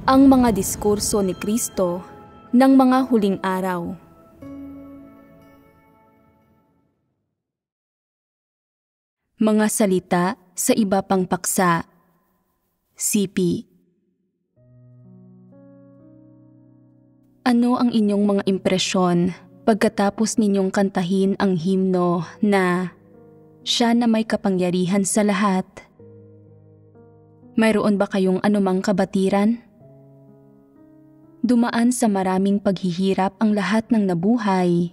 Ang mga diskurso ni Kristo ng mga huling araw. Mga salita sa iba pang paksa. CP. Ano ang inyong mga impresyon pagkatapos ninyong kantahin ang himno na "Siya na may kapangyarihan sa lahat"? Mayroon ba kayong anumang kabatiran? Dumaan sa maraming paghihirap ang lahat ng nabuhay,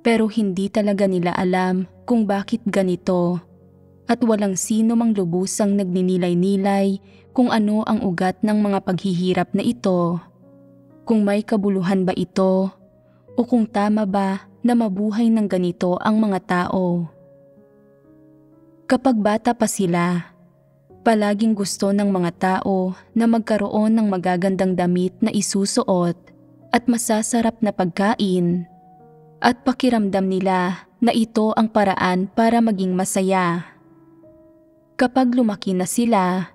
pero hindi talaga nila alam kung bakit ganito, at walang sino mang lubusang nagninilay-nilay kung ano ang ugat ng mga paghihirap na ito, kung may kabuluhan ba ito, o kung tama ba na mabuhay ng ganito ang mga tao. Kapag bata pa sila, palaging gusto ng mga tao na magkaroon ng magagandang damit na isusuot at masasarap na pagkain, at pakiramdam nila na ito ang paraan para maging masaya. Kapag lumaki na sila,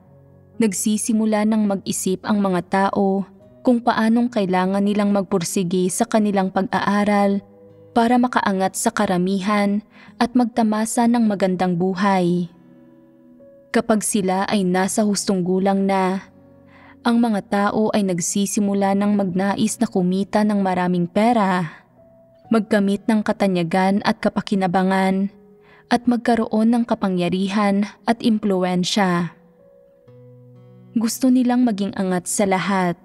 nagsisimula ng mag-isip ang mga tao kung paanong kailangan nilang magpursige sa kanilang pag-aaral para makaangat sa karamihan at magtamasa ng magandang buhay. Kapag sila ay nasa hustong gulang na, ang mga tao ay nagsisimula ng magnais na kumita ng maraming pera, magkamit ng katanyagan at kapakinabangan, at magkaroon ng kapangyarihan at impluwensya. Gusto nilang maging angat sa lahat.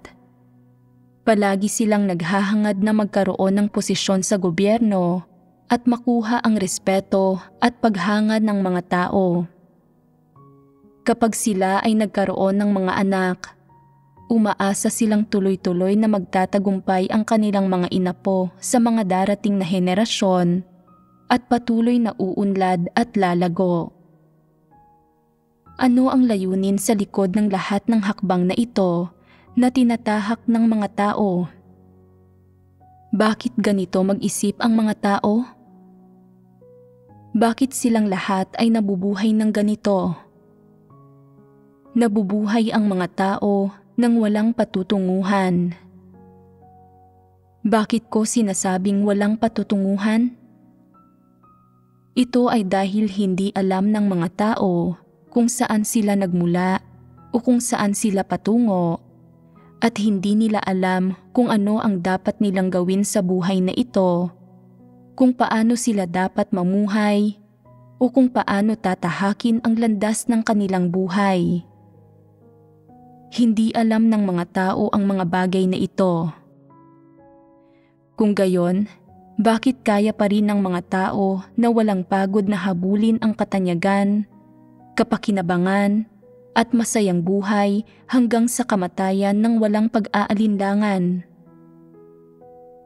Palagi silang naghahangad na magkaroon ng posisyon sa gobyerno at makuha ang respeto at paghangad ng mga tao. Kapag sila ay nagkaroon ng mga anak, umaasa silang tuloy-tuloy na magtatagumpay ang kanilang mga inapo sa mga darating na henerasyon at patuloy na uunlad at lalago. Ano ang layunin sa likod ng lahat ng hakbang na ito na tinatahak ng mga tao? Bakit ganito mag-isip ang mga tao? Bakit silang lahat ay nabubuhay ng ganito? Nabubuhay ang mga tao nang walang patutunguhan. Bakit ko sinasabing walang patutunguhan? Ito ay dahil hindi alam ng mga tao kung saan sila nagmula o kung saan sila patungo, at hindi nila alam kung ano ang dapat nilang gawin sa buhay na ito, kung paano sila dapat mamuhay o kung paano tatahakin ang landas ng kanilang buhay. Hindi alam ng mga tao ang mga bagay na ito. Kung gayon, bakit kaya pa rin ng mga tao na walang pagod na habulin ang katanyagan, kapakinabangan, at masayang buhay hanggang sa kamatayan ng walang pag-aalinlangan?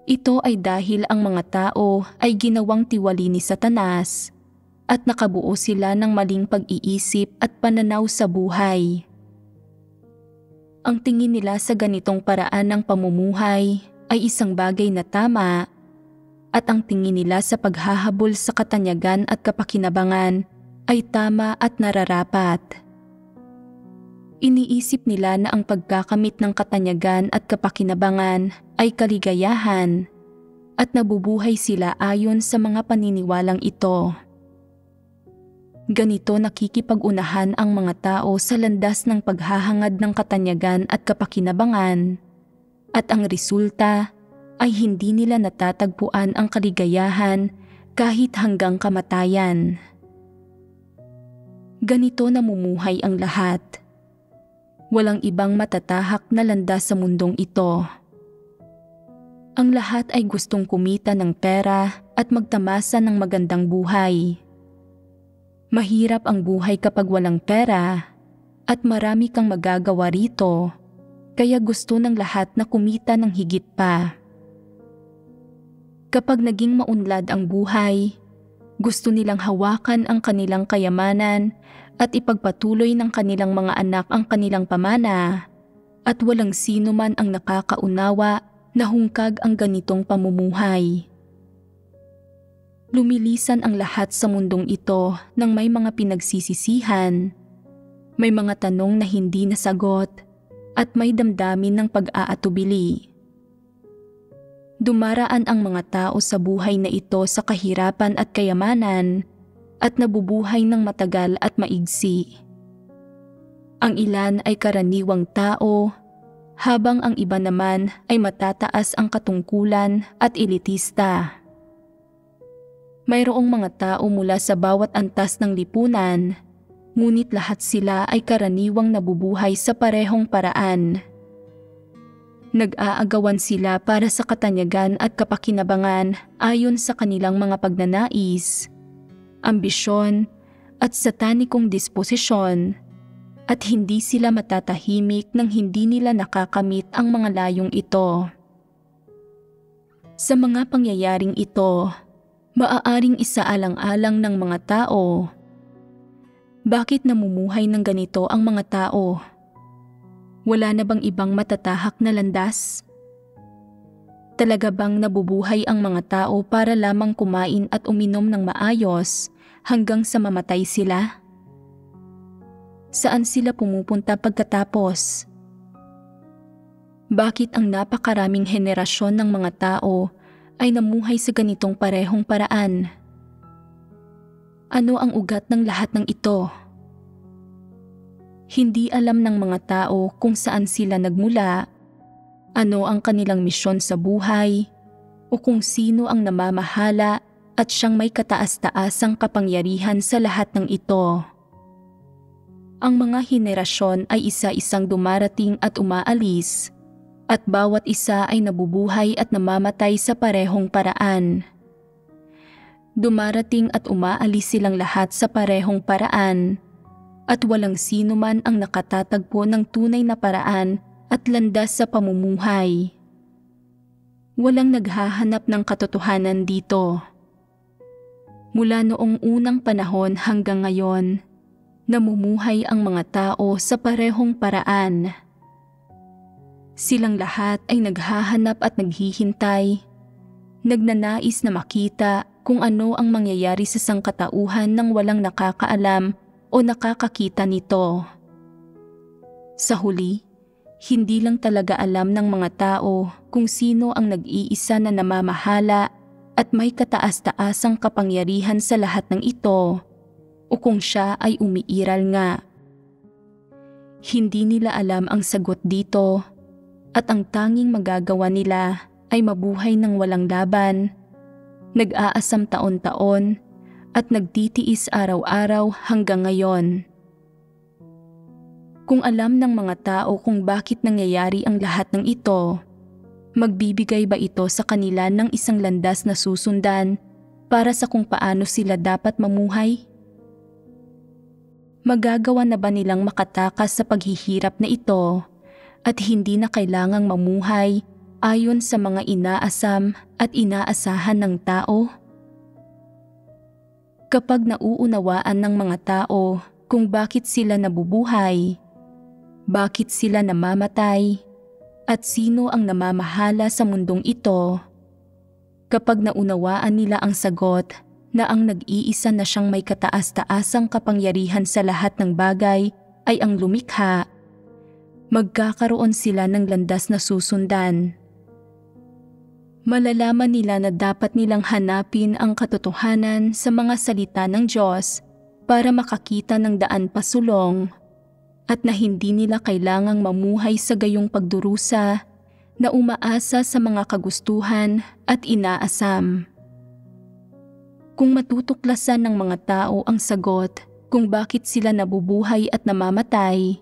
Ito ay dahil ang mga tao ay ginawang tiwali ni Satanas at nakabuo sila ng maling pag-iisip at pananaw sa buhay. Ang tingin nila sa ganitong paraan ng pamumuhay ay isang bagay na tama, at ang tingin nila sa paghahabol sa katanyagan at kapakinabangan ay tama at nararapat. Iniisip nila na ang pagkakamit ng katanyagan at kapakinabangan ay kaligayahan, at nabubuhay sila ayon sa mga paniniwalang ito. Ganito nakikipag-unahan ang mga tao sa landas ng paghahangad ng katanyagan at kapakinabangan, at ang resulta ay hindi nila natatagpuan ang kaligayahan kahit hanggang kamatayan. Ganito namumuhay ang lahat. Walang ibang matatahak na landas sa mundong ito. Ang lahat ay gustong kumita ng pera at magtamasa ng magandang buhay. Mahirap ang buhay kapag walang pera, at marami kang magagawa rito, kaya gusto ng lahat na kumita ng higit pa. Kapag naging maunlad ang buhay, gusto nilang hawakan ang kanilang kayamanan at ipagpatuloy ng kanilang mga anak ang kanilang pamana, at walang sino man ang nakakaunawa na hungkag ang ganitong pamumuhay. Lumilisan ang lahat sa mundong ito nang may mga pinagsisisihan, may mga tanong na hindi nasagot, at may damdamin ng pag-aatubili. Dumaraan ang mga tao sa buhay na ito sa kahirapan at kayamanan at nabubuhay ng matagal at maigsi. Ang ilan ay karaniwang tao, habang ang iba naman ay matataas ang katungkulan at elitista. Mayroong mga tao mula sa bawat antas ng lipunan, ngunit lahat sila ay karaniwang nabubuhay sa parehong paraan. Nag-aagawan sila para sa katanyagan at kapakinabangan ayon sa kanilang mga pagnanais, ambisyon at satanikong disposisyon, at hindi sila matatahimik nang hindi nila nakakamit ang mga layong ito. Sa mga pangyayaring ito, maaaring isaalang-alang ng mga tao. Bakit namumuhay ng ganito ang mga tao? Wala na bang ibang matatahak na landas? Talaga bang nabubuhay ang mga tao para lamang kumain at uminom ng maayos hanggang sa mamatay sila? Saan sila pumupunta pagkatapos? Bakit ang napakaraming henerasyon ng mga tao ay namuhay sa ganitong parehong paraan? Ano ang ugat ng lahat ng ito? Hindi alam ng mga tao kung saan sila nagmula, ano ang kanilang misyon sa buhay, o kung sino ang namamahala at siyang may kataas-taasang kapangyarihan sa lahat ng ito. Ang mga henerasyon ay isa-isang dumarating at umaalis, at bawat isa ay nabubuhay at namamatay sa parehong paraan. Dumarating at umaalis silang lahat sa parehong paraan, at walang sino man ang nakatatagpo ng tunay na paraan at landas sa pamumuhay. Walang naghahanap ng katotohanan dito. Mula noong unang panahon hanggang ngayon, namumuhay ang mga tao sa parehong paraan. Silang lahat ay naghahanap at naghihintay, nagnanais na makita kung ano ang mangyayari sa sangkatauhan nang walang nakakaalam o nakakakita nito. Sa huli, hindi lang talaga alam ng mga tao kung sino ang nag-iisa na namamahala at may kataas-taasang kapangyarihan sa lahat ng ito, o kung siya ay umiiral nga. Hindi nila alam ang sagot dito, at ang tanging magagawa nila ay mabuhay ng walang laban, nag-aasam taon-taon, at nagtitiis araw-araw hanggang ngayon. Kung alam ng mga tao kung bakit nangyayari ang lahat ng ito, magbibigay ba ito sa kanila ng isang landas na susundan para sa kung paano sila dapat mamuhay? Magagawa na ba nilang makatakas sa paghihirap na ito at hindi na kailangang mamuhay ayon sa mga inaasam at inaasahan ng tao? Kapag nauunawaan ng mga tao kung bakit sila nabubuhay, bakit sila namamatay, at sino ang namamahala sa mundong ito, kapag naunawaan nila ang sagot na ang nag-iisa na siyang may kataas-taasang kapangyarihan sa lahat ng bagay ay ang lumikha, magkakaroon sila ng landas na susundan. Malalaman nila na dapat nilang hanapin ang katotohanan sa mga salita ng Diyos para makakita ng daan pasulong, at na hindi nila kailangang mamuhay sa gayong pagdurusa na umaasa sa mga kagustuhan at inaasam. Kung matutuklasan ng mga tao ang sagot kung bakit sila nabubuhay at namamatay,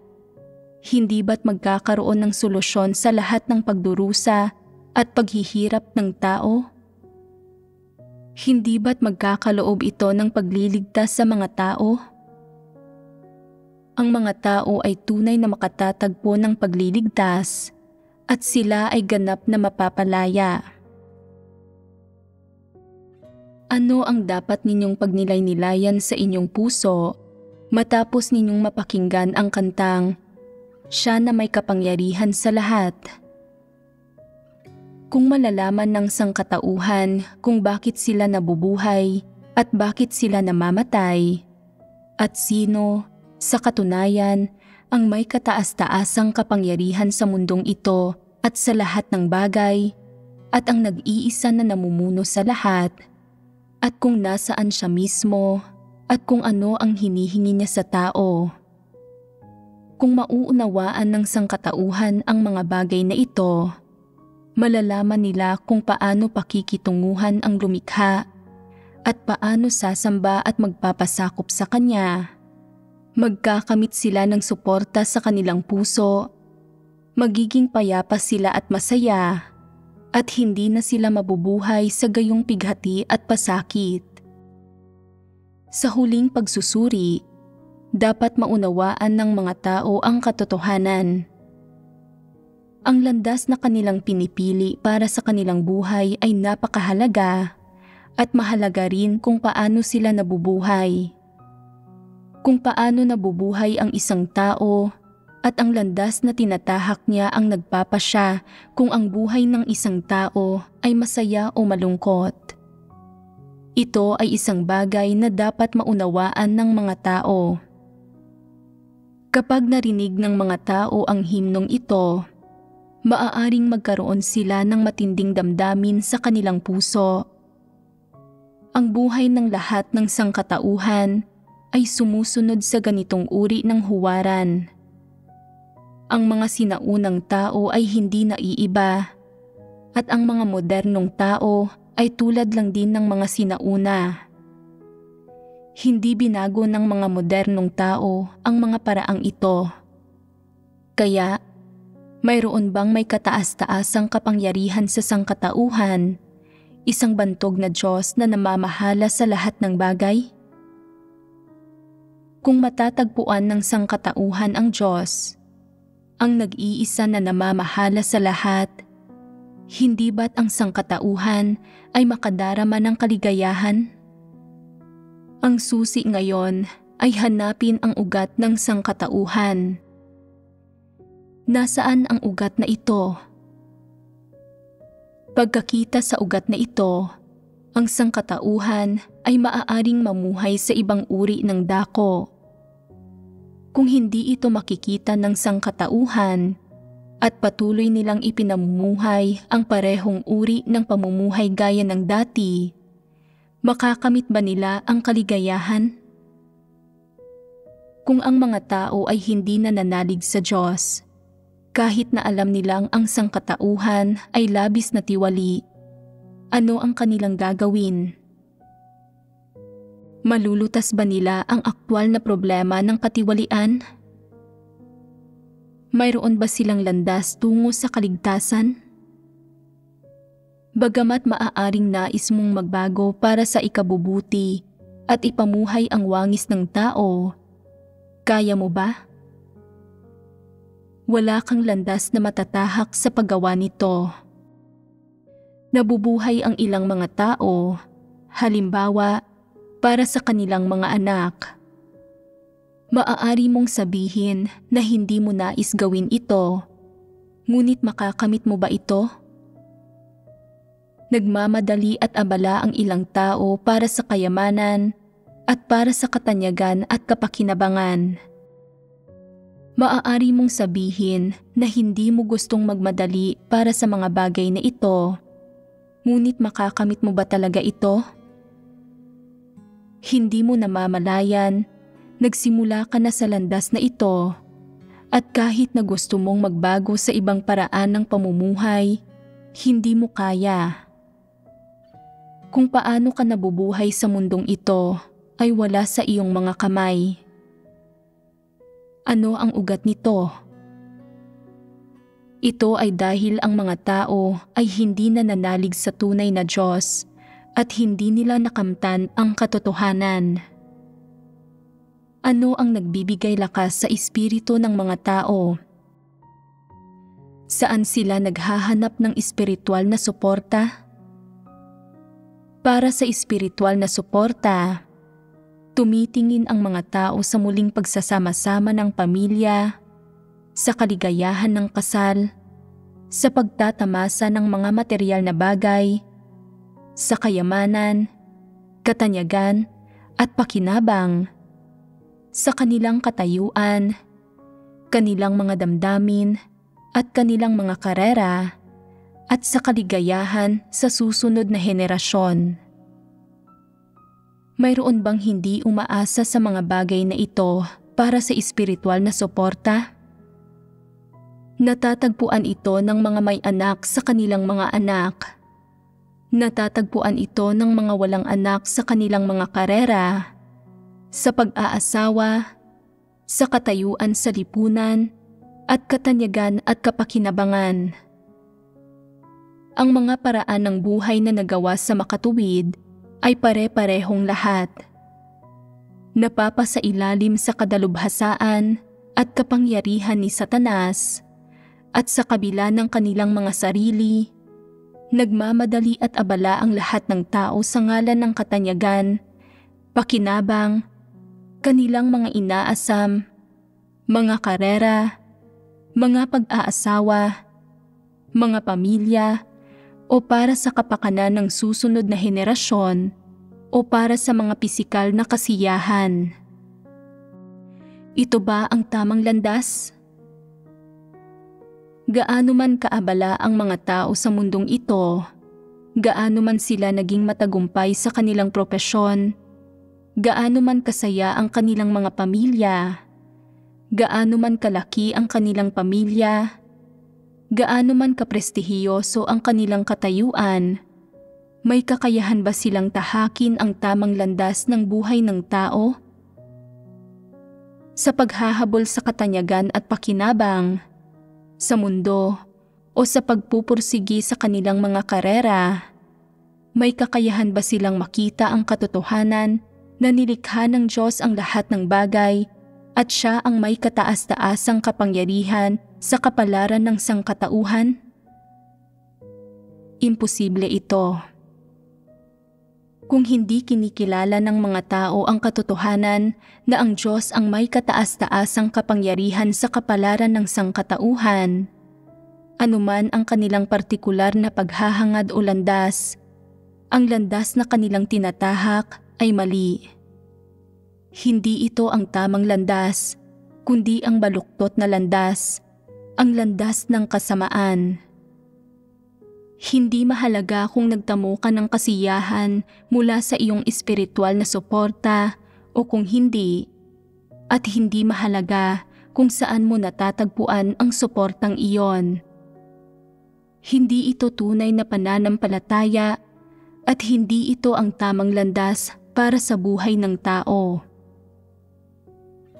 hindi ba't magkakaroon ng solusyon sa lahat ng pagdurusa at paghihirap ng tao? Hindi ba't magkakaloob ito ng pagliligtas sa mga tao? Ang mga tao ay tunay na makatatagpo ng pagliligtas at sila ay ganap na mapapalaya. Ano ang dapat ninyong pagnilay-nilayan sa inyong puso matapos ninyong mapakinggan ang kantang "Siya na may kapangyarihan sa lahat"? Kung malalaman ng sangkatauhan kung bakit sila nabubuhay at bakit sila namamatay, at sino, sa katunayan, ang may kataas-taasang kapangyarihan sa mundong ito at sa lahat ng bagay, at ang nag-iisa na namumuno sa lahat, at kung nasaan siya mismo, at kung ano ang hinihingi niya sa tao. Kung mauunawaan ng sangkatauhan ang mga bagay na ito, malalaman nila kung paano pakikitunguhan ang lumikha at paano sasamba at magpapasakop sa kanya. Magkakamit sila ng suporta sa kanilang puso, magiging payapa sila at masaya, at hindi na sila mabubuhay sa gayong pighati at pasakit. Sa huling pagsusuri, dapat maunawaan ng mga tao ang katotohanan. Ang landas na kanilang pinipili para sa kanilang buhay ay napakahalaga, at mahalaga rin kung paano sila nabubuhay. Kung paano nabubuhay ang isang tao at ang landas na tinatahak niya ang nagpapasya kung ang buhay ng isang tao ay masaya o malungkot. Ito ay isang bagay na dapat maunawaan ng mga tao. Kapag narinig ng mga tao ang himnong ito, maaaring magkaroon sila ng matinding damdamin sa kanilang puso. Ang buhay ng lahat ng sangkatauhan ay sumusunod sa ganitong uri ng huwaran. Ang mga sinaunang tao ay hindi naiiba, at ang mga modernong tao ay tulad lang din ng mga sinauna. Hindi binago ng mga modernong tao ang mga paraang ito. Kaya, mayroon bang may kataas-taasang kapangyarihan sa sangkatauhan, isang bantog na Diyos na namamahala sa lahat ng bagay? Kung matatagpuan ng sangkatauhan ang Diyos, ang nag-iisa na namamahala sa lahat, hindi ba't ang sangkatauhan ay makadarama ng kaligayahan? Ang susi ngayon ay hanapin ang ugat ng sangkatauhan. Nasaan ang ugat na ito? Pagkakita sa ugat na ito, ang sangkatauhan ay maaaring mamuhay sa ibang uri ng dako. Kung hindi ito makikita ng sangkatauhan at patuloy nilang ipinamumuhay ang parehong uri ng pamumuhay gaya ng dati, makakamit ba nila ang kaligayahan? Kung ang mga tao ay hindi nananalig sa Diyos, kahit na alam nilang ang sangkatauhan ay labis na tiwali, ano ang kanilang gagawin? Malulutas ba nila ang aktwal na problema ng katiwalian? Mayroon ba silang landas tungo sa kaligtasan? Bagamat maaaring nais mong magbago para sa ikabubuti at ipamuhay ang wangis ng tao, kaya mo ba? Wala kang landas na matatahak sa paggawa nito. Nabubuhay ang ilang mga tao, halimbawa, para sa kanilang mga anak. Maaari mong sabihin na hindi mo nais gawin ito, ngunit makakamit mo ba ito? Nagmamadali at abala ang ilang tao para sa kayamanan at para sa katanyagan at kapakinabangan. Maaari mong sabihin na hindi mo gustong magmadali para sa mga bagay na ito, ngunit makakamit mo ba talaga ito? Hindi mo namamalayan, nagsimula ka na sa landas na ito, at kahit na gusto mong magbago sa ibang paraan ng pamumuhay, hindi mo kaya. Kung paano ka nabubuhay sa mundong ito ay wala sa iyong mga kamay. Ano ang ugat nito? Ito ay dahil ang mga tao ay hindi nananalig sa tunay na Diyos at hindi nila nakamtan ang katotohanan. Ano ang nagbibigay lakas sa espiritu ng mga tao? Saan sila naghahanap ng espiritual na suporta? Para sa espiritual na suporta, tumitingin ang mga tao sa muling pagsasama-sama ng pamilya, sa kaligayahan ng kasal, sa pagtatamasa ng mga material na bagay, sa kayamanan, katanyagan at pakinabang, sa kanilang katayuan, kanilang mga damdamin at kanilang mga karera at sa kaligayahan sa susunod na henerasyon. Mayroon bang hindi umaasa sa mga bagay na ito para sa espiritual na suporta? Natatagpuan ito ng mga may anak sa kanilang mga anak. Natatagpuan ito ng mga walang anak sa kanilang mga karera, sa pag-aasawa, sa katayuan sa lipunan, at katanyagan at kapakinabangan. Ang mga paraan ng buhay na nagawa sa makatuwid ay pare-parehong lahat. Napapasailalim sa kadalubhasaan at kapangyarihan ni Satanas at sa kabila ng kanilang mga sarili, nagmamadali at abala ang lahat ng tao sa ngalan ng katanyagan, pakinabang, kanilang mga inaasam, mga karera, mga pag-aasawa, mga pamilya, o para sa kapakanan ng susunod na henerasyon o para sa mga pisikal na kasiyahan. Ito ba ang tamang landas? Gaano man kaabala ang mga tao sa mundong ito, gaano man sila naging matagumpay sa kanilang propesyon, gaano man kasaya ang kanilang mga pamilya, gaano man kalaki ang kanilang pamilya, gaano man kaprestihiyoso ang kanilang katayuan, may kakayahan ba silang tahakin ang tamang landas ng buhay ng tao? Sa paghahabol sa katanyagan at pakinabang, sa mundo, o sa pagpupursigi sa kanilang mga karera, may kakayahan ba silang makita ang katotohanan na nilikha ng Diyos ang lahat ng bagay at Siya ang may kataas-taasang kapangyarihan sa kapalaran ng sangkatauhan? Imposible ito. Kung hindi kinikilala ng mga tao ang katotohanan na ang Diyos ang may kataas-taasang kapangyarihan sa kapalaran ng sangkatauhan, anuman ang kanilang partikular na paghahangad o landas, ang landas na kanilang tinatahak ay mali. Hindi ito ang tamang landas, kundi ang baluktot na landas, ang landas ng kasamaan. Hindi mahalaga kung nagtamo ka ng kasiyahan mula sa iyong espiritual na suporta o kung hindi, at hindi mahalaga kung saan mo natatagpuan ang suportang iyon. Hindi ito tunay na pananampalataya at hindi ito ang tamang landas para sa buhay ng tao.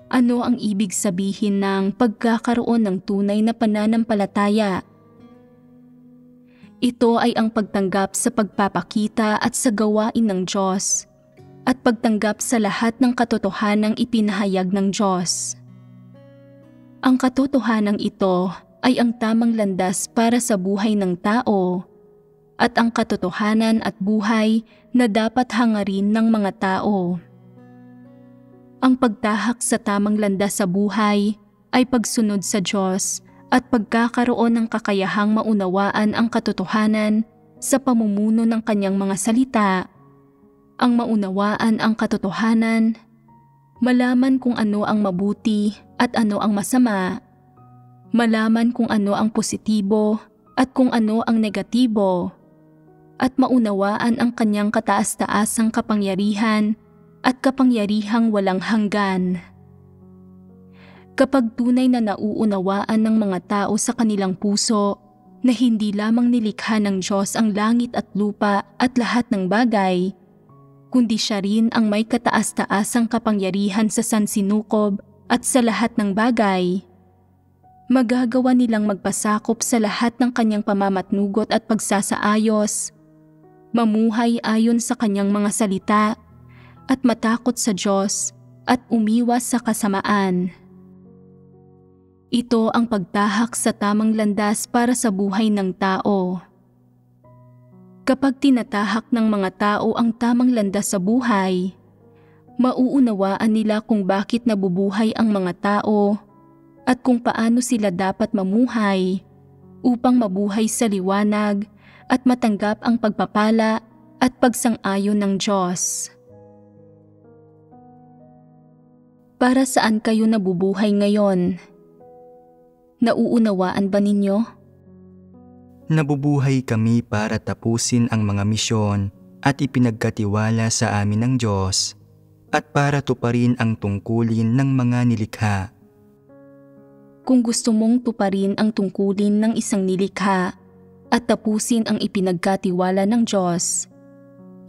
Ano ang ibig sabihin ng pagkakaroon ng tunay na pananampalataya? Ito ay ang pagtanggap sa pagpapakita at sa gawain ng Diyos at pagtanggap sa lahat ng katotohanang ipinahayag ng Diyos. Ang katotohanang ito ay ang tamang landas para sa buhay ng tao at ang katotohanan at buhay na dapat hangarin ng mga tao. Ang pagtahak sa tamang landas sa buhay ay pagsunod sa Diyos at pagkakaroon ng kakayahang maunawaan ang katotohanan sa pamumuno ng kanyang mga salita, ang maunawaan ang katotohanan, malaman kung ano ang mabuti at ano ang masama, malaman kung ano ang positibo at kung ano ang negatibo, at maunawaan ang kanyang kataas-taasang kapangyarihan at kapangyarihang walang hanggan. Kapag tunay na nauunawaan ng mga tao sa kanilang puso na hindi lamang nilikha ng Diyos ang langit at lupa at lahat ng bagay, kundi Siya rin ang may kataas-taasang kapangyarihan sa sansinukob at sa lahat ng bagay, magagawa nilang magpasakop sa lahat ng kanyang pamamatnugot at pagsasaayos, mamuhay ayon sa kanyang mga salita, at matakot sa Diyos at umiwas sa kasamaan. Ito ang pagtahak sa tamang landas para sa buhay ng tao. Kapag tinatahak ng mga tao ang tamang landas sa buhay, mauunawaan nila kung bakit nabubuhay ang mga tao at kung paano sila dapat mamuhay upang mabuhay sa liwanag at matanggap ang pagpapala at pagsang-ayon ng Diyos. Para saan kayo nabubuhay ngayon? Nauunawaan ba ninyo? Nabubuhay kami para tapusin ang mga misyon at ipinagkatiwala sa amin ng Diyos at para tuparin ang tungkulin ng mga nilikha. Kung gusto mong tuparin ang tungkulin ng isang nilikha at tapusin ang ipinagkatiwala ng Diyos,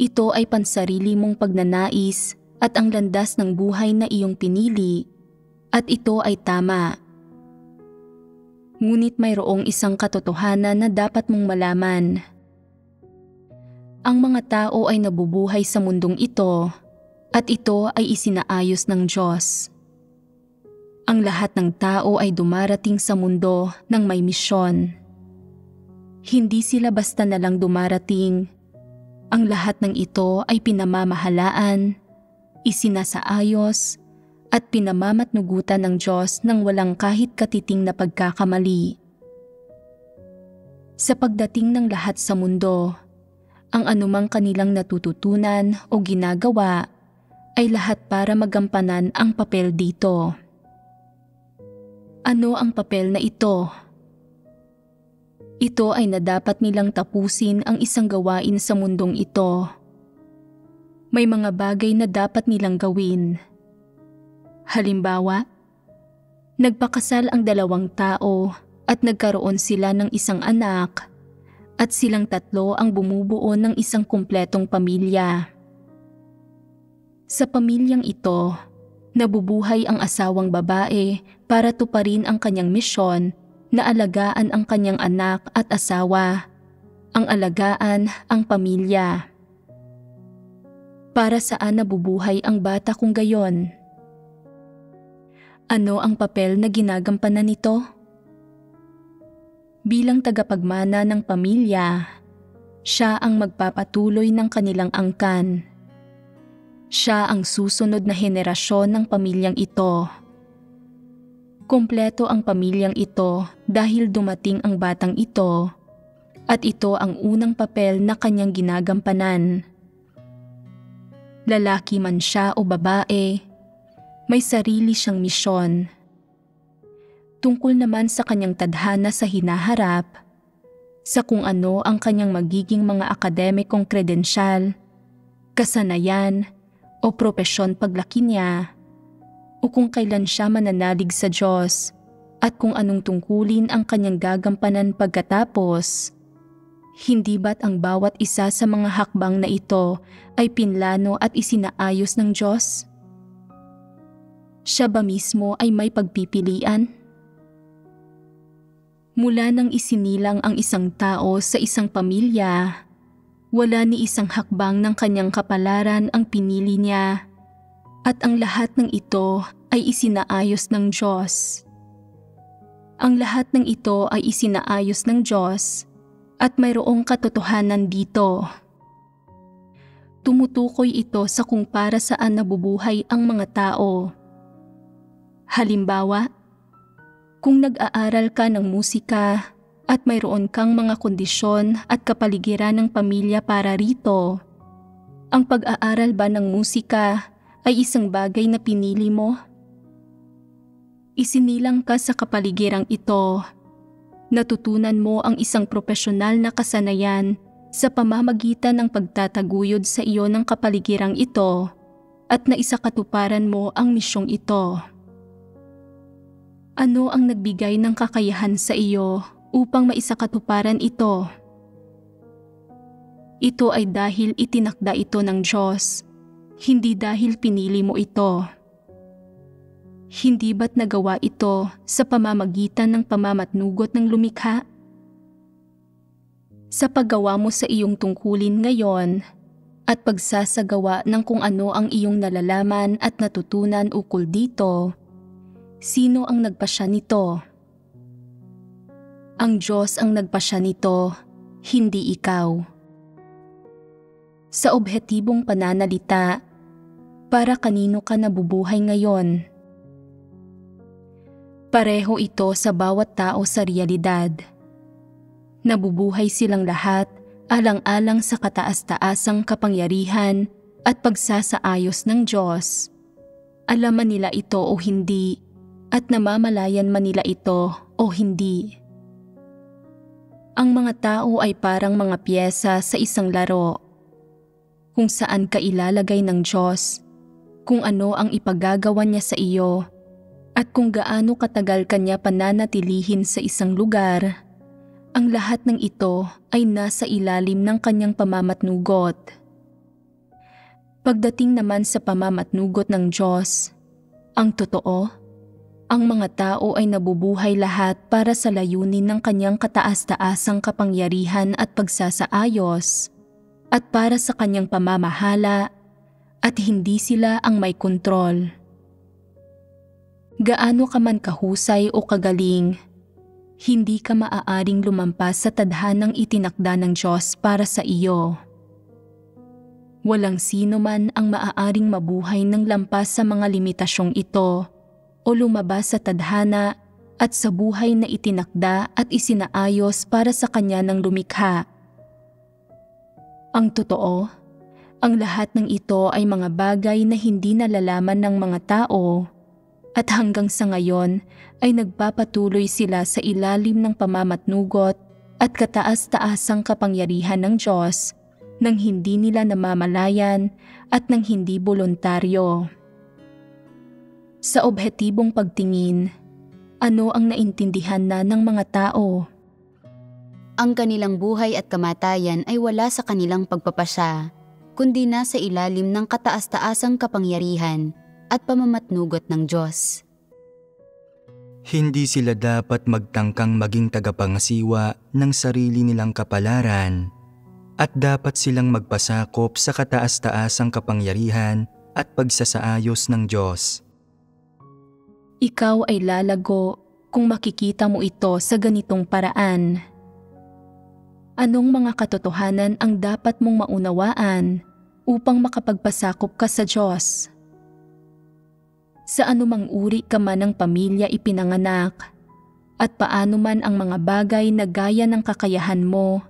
ito ay pansarili mong pagnanais at ang landas ng buhay na iyong pinili, at ito ay tama. Ngunit mayroong isang katotohanan na dapat mong malaman. Ang mga tao ay nabubuhay sa mundong ito at ito ay isinaayos ng Diyos. Ang lahat ng tao ay dumarating sa mundo ng may misyon. Hindi sila basta na lang dumarating. Ang lahat ng ito ay pinamamahalaan, isinasaayos, at pinamamatnugutan ng Diyos nang walang kahit katiting na pagkakamali. Sa pagdating ng lahat sa mundo, ang anumang kanilang natututunan o ginagawa ay lahat para magampanan ang papel dito. Ano ang papel na ito? Ito ay na dapat nilang tapusin ang isang gawain sa mundong ito. May mga bagay na dapat nilang gawin. Halimbawa, nagpakasal ang dalawang tao at nagkaroon sila ng isang anak at silang tatlo ang bumubuo ng isang kumpletong pamilya. Sa pamilyang ito, nabubuhay ang asawang babae para tuparin ang kanyang misyon na alagaan ang kanyang anak at asawa, ang alagaan ang pamilya. Para saan nabubuhay ang bata kung gayon? Ano ang papel na ginagampanan nito? Bilang tagapagmana ng pamilya, siya ang magpapatuloy ng kanilang angkan. Siya ang susunod na henerasyon ng pamilyang ito. Kompleto ang pamilyang ito dahil dumating ang batang ito at ito ang unang papel na kanyang ginagampanan. Lalaki man siya o babae, may sarili siyang misyon. Tungkol naman sa kanyang tadhana sa hinaharap, sa kung ano ang kanyang magiging mga akademikong kredensyal, kasanayan o propesyon paglaki niya, o kung kailan siya mananalig sa Diyos at kung anong tungkulin ang kanyang gagampanan pagkatapos. Hindi ba't ang bawat isa sa mga hakbang na ito ay pinlano at isinaayos ng Diyos? Siya ba mismo ay may pagpipilian? Mula nang isinilang ang isang tao sa isang pamilya, wala ni isang hakbang ng kanyang kapalaran ang pinili niya, at ang lahat ng ito ay isinaayos ng Diyos. Ang lahat ng ito ay isinaayos ng Diyos at mayroong katotohanan dito. Tumutukoy ito sa kung para saan nabubuhay ang mga tao. Halimbawa, kung nag-aaral ka ng musika at mayroon kang mga kondisyon at kapaligiran ng pamilya para rito, ang pag-aaral ba ng musika ay isang bagay na pinili mo? Isinilang ka sa kapaligirang ito. Natutunan mo ang isang propesyonal na kasanayan sa pamamagitan ng pagtataguyod sa iyo ng kapaligirang ito at naisakatuparan mo ang misyong ito. Ano ang nagbigay ng kakayahan sa iyo upang maisakatuparan ito? Ito ay dahil itinakda ito ng Diyos, hindi dahil pinili mo ito. Hindi ba't nagawa ito sa pamamagitan ng pamamatnugot ng lumikha? Sa paggawa mo sa iyong tungkulin ngayon at pagsasagawa ng kung ano ang iyong nalalaman at natutunan ukol dito, sino ang nagpasya nito? Ang Diyos ang nagpasya nito, hindi ikaw. Sa obhetibong pananalita, para kanino ka nabubuhay ngayon? Pareho ito sa bawat tao sa realidad. Nabubuhay silang lahat alang-alang sa kataas-taasang kapangyarihan at pagsasaayos ng Diyos. Alaman nila ito o hindi, at namamalayan man nila ito o hindi. Ang mga tao ay parang mga piyesa sa isang laro, kung saan ka ilalagay ng Diyos, kung ano ang ipagagawa niya sa iyo, at kung gaano katagal kanya pananatilihin sa isang lugar. Ang lahat ng ito ay nasa ilalim ng kanyang pamamatnugot. Pagdating naman sa pamamatnugot ng Diyos, ang totoo, ang mga tao ay nabubuhay lahat para sa layunin ng kanyang kataas-taasang kapangyarihan at pagsasaayos, at para sa kanyang pamamahala, at hindi sila ang may kontrol. Gaano ka man kahusay o kagaling, hindi ka maaaring lumampas sa tadhanang itinakda ng Diyos para sa iyo. Walang sino man ang maaaring mabuhay ng lampas sa mga limitasyong ito o lumabas sa tadhana at sa buhay na itinakda at isinaayos para sa kanya ng lumikha. Ang totoo, ang lahat ng ito ay mga bagay na hindi nalalaman ng mga tao, at hanggang sa ngayon ay nagpapatuloy sila sa ilalim ng pamamatnugot at kataas-taasang kapangyarihan ng Diyos nang hindi nila namamalayan at nang hindi voluntaryo. Sa obhetibong pagtingin, ano ang naintindihan na ng mga tao? Ang kanilang buhay at kamatayan ay wala sa kanilang pagpapasya, kundi nasa ilalim ng kataas-taasang kapangyarihan at pamamatnugot ng Diyos. Hindi sila dapat magtangkang maging tagapangasiwa ng sarili nilang kapalaran, at dapat silang magpasakop sa kataas-taasang kapangyarihan at pagsasaayos ng Diyos. Ikaw ay lalago kung makikita mo ito sa ganitong paraan. Anong mga katotohanan ang dapat mong maunawaan upang makapagpasakop ka sa Diyos? Sa anumang uri ka man ng pamilya ipinanganak, at paano man ang mga bagay na gaya ng kakayahan mo,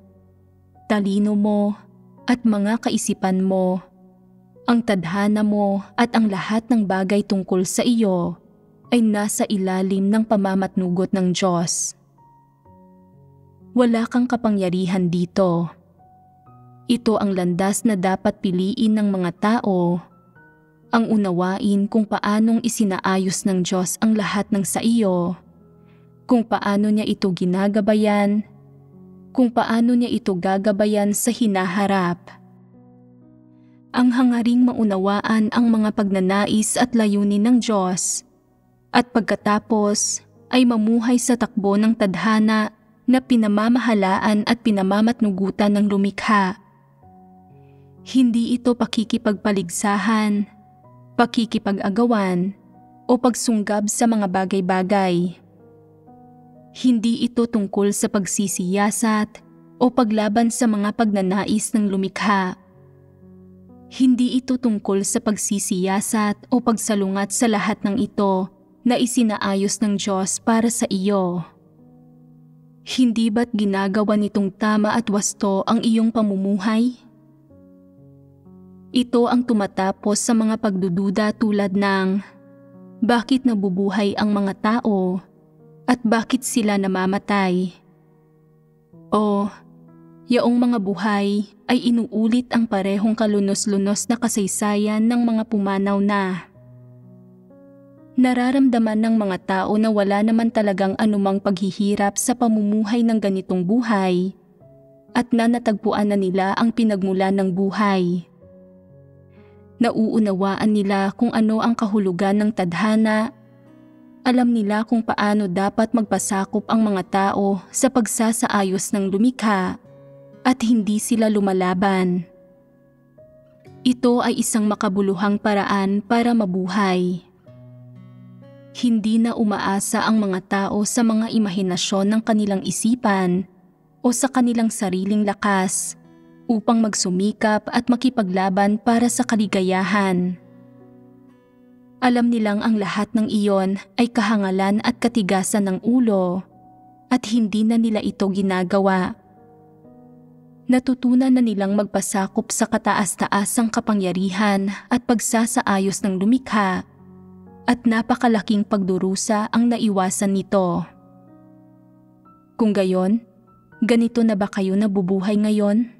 talino mo, at mga kaisipan mo, ang tadhana mo at ang lahat ng bagay tungkol sa iyo ay nasa ilalim ng pamamatnugot ng Diyos. Wala kang kapangyarihan dito. Ito ang landas na dapat piliin ng mga tao, ang unawain kung paanong isinaayos ng Diyos ang lahat ng sa iyo, kung paano niya ito ginagabayan, kung paano niya ito gagabayan sa hinaharap. Ang hangaring maunawaan ang mga pagnanais at layunin ng Diyos, at pagkatapos ay mamuhay sa takbo ng tadhana na pinamamahalaan at pinamamatnugutan ng lumikha. Hindi ito pakikipagpaligsahan, pakikipag-agawan, o pagsunggab sa mga bagay-bagay. Hindi ito tungkol sa pagsisiyasat o paglaban sa mga pagnanais ng lumikha. Hindi ito tungkol sa pagsisiyasat o pagsalungat sa lahat ng ito na isinaayos ng Diyos para sa iyo. Hindi ba't ginagawa nitong tama at wasto ang iyong pamumuhay? Ito ang tumatapos sa mga pagdududa tulad ng, bakit nabubuhay ang mga tao at bakit sila namamatay? O, yaong mga buhay ay inuulit ang parehong kalunos-lunos na kasaysayan ng mga pumanaw na. Nararamdaman ng mga tao na wala naman talagang anumang paghihirap sa pamumuhay ng ganitong buhay, at natagpuan na nila ang pinagmulan ng buhay. Nauunawaan nila kung ano ang kahulugan ng tadhana. Alam nila kung paano dapat magpasakop ang mga tao sa pagsasaayos ng lumikha, at hindi sila lumalaban. Ito ay isang makabuluhang paraan para mabuhay. Hindi na umaasa ang mga tao sa mga imahinasyon ng kanilang isipan o sa kanilang sariling lakas upang magsumikap at makipaglaban para sa kaligayahan. Alam nilang ang lahat ng iyon ay kahangalan at katigasan ng ulo, at hindi na nila ito ginagawa. Natutunan na nilang magpasakop sa kataas-taasang kapangyarihan at pagsasaayos ng lumikha, at napakalaking pagdurusa ang naiwasan nito. Kung gayon, ganito na ba kayo nabubuhay ngayon?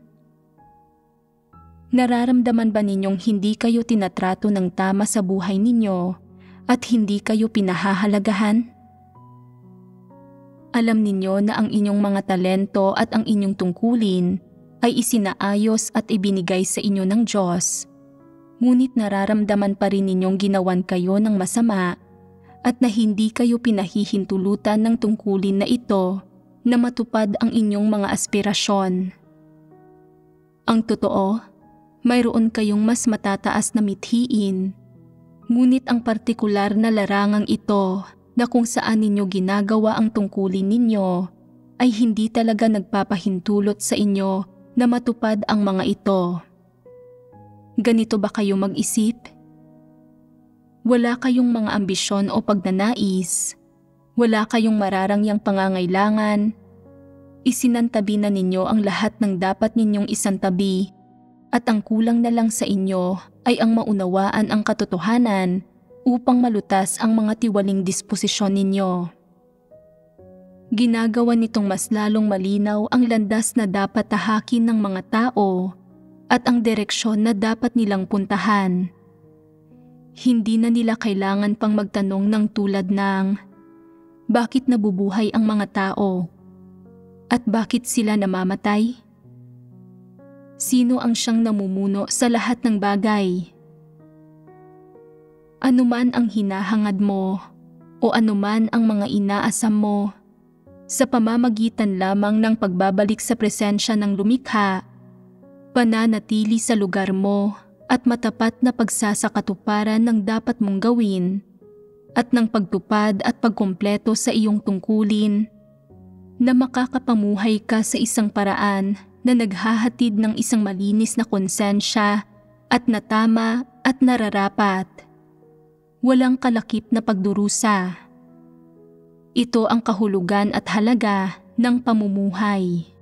Nararamdaman ba ninyong hindi kayo tinatrato ng tama sa buhay ninyo at hindi kayo pinahahalagahan? Alam ninyo na ang inyong mga talento at ang inyong tungkulin ay isinaayos at ibinigay sa inyo ng Diyos. Ngunit nararamdaman pa rin ninyong ginawan kayo ng masama at na hindi kayo pinahihintulutan ng tungkulin na ito na matupad ang inyong mga aspirasyon. Ang totoo, mayroon kayong mas matataas na mithiin, ngunit ang partikular na larangang ito na kung saan ninyo ginagawa ang tungkulin ninyo ay hindi talaga nagpapahintulot sa inyo na matupad ang mga ito. Ganito ba kayo mag-isip? Wala kayong mga ambisyon o pagnanais. Wala kayong mararangyang pangangailangan. Isinantabi na ninyo ang lahat ng dapat ninyong isantabi at ang kulang na lang sa inyo ay ang maunawaan ang katotohanan upang malutas ang mga tiwaling disposisyon ninyo. Ginagawa nitong mas lalong malinaw ang landas na dapat tahakin ng mga tao at ang direksyon na dapat nilang puntahan. Hindi na nila kailangan pang magtanong ng tulad ng, bakit nabubuhay ang mga tao? At bakit sila namamatay? Sino ang siyang namumuno sa lahat ng bagay? Anuman ang hinahangad mo o anuman ang mga inaasam mo, sa pamamagitan lamang ng pagbabalik sa presensya ng lumikha, pananatili sa lugar mo at matapat na pagsasakatuparan ng dapat mong gawin at ng pagtupad at pagkumpleto sa iyong tungkulin na makakapamuhay ka sa isang paraan na naghahatid ng isang malinis na konsensya at na tama at nararapat. Walang kalakip na pagdurusa. Ito ang kahulugan at halaga ng pamumuhay.